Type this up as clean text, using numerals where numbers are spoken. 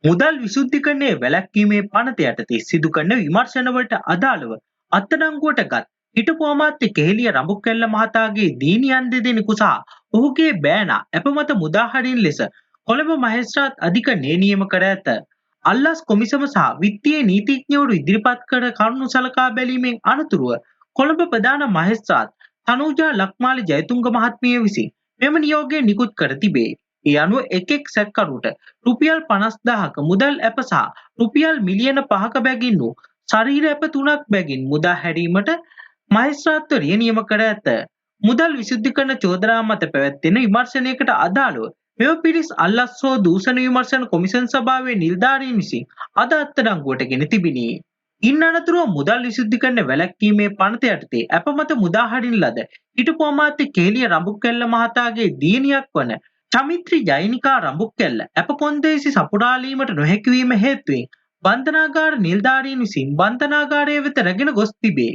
මුදල් විසුද්ධිකරණය වැළැක්වීමේ පනත යටතේ සිදු කරන විමර්ශනවලට අදාළව අත්අඩංගුවට ගත් හිටපු අමාත්‍ය කෙහෙලිය රඹුක්වැල්ල මහතාගේ දියණියන් දෙදෙනෙකු සහ ඔහුගේ බෑනා අපමත මුදාහරින ලෙස කොළඹ මහේස්ත්‍රාත් අධිකරණය නියම කර ඇත. අල්ලස් කොමිසම සහ විත්තියේ නීතිඥවරු ඉදිරිපත් කර කරුණු සලකා බැලීමෙන් අනතුරුව කොළඹ ප්‍රධාන මහේස්ත්‍රාත් තනූජා ලක්මාලි ජයතුංග මහත්මිය විසින් මෙම නියෝගය නිකුත් කර තිබේ. ඒ අනුව එක් සැකකරුට රුපියල් 50,000ක මුදල් ඇප සහ රුපියල් මිලියන 5ක බැගින් වූ ශරීර ඇප 3ක් බැගින් මුදා හැරීමට මහේස්ත්‍රාත්වරිය නියම කර ඇත. මුදල් විසුද්ධිකරණ චෝදනා මත පැවැත්වෙන විමර්ශනයකට අදාළව මෙම පිරිස් අල්ලස් හෝ දූෂණ විමර්ශන කොමිෂන් සභාවේ නිලධාරීන් විසින් අද අත්අඩංගුවට ගෙන තිබිණි. ඉන් අනතුරුව මුදල් විසුද්ධිකරණ වැළැක්වීමේ පනත යටතේ අපමත මුදාහරින ලද හිටපු අමාත්‍ය කෙහෙලිය රඹුක්වැල්ල මහතාගේ දියණියක් වන චමිත්‍රි ජෛනිකා රඹුක්වැල්ල අප කොන්දේසි සපුරාලීමට නොහැකි වීම හේතුවෙන් බන්ධනාගාර නිලධාරීන් විසින් බන්ධනාගාරය වෙත රැගෙන ගොස් තිබේ.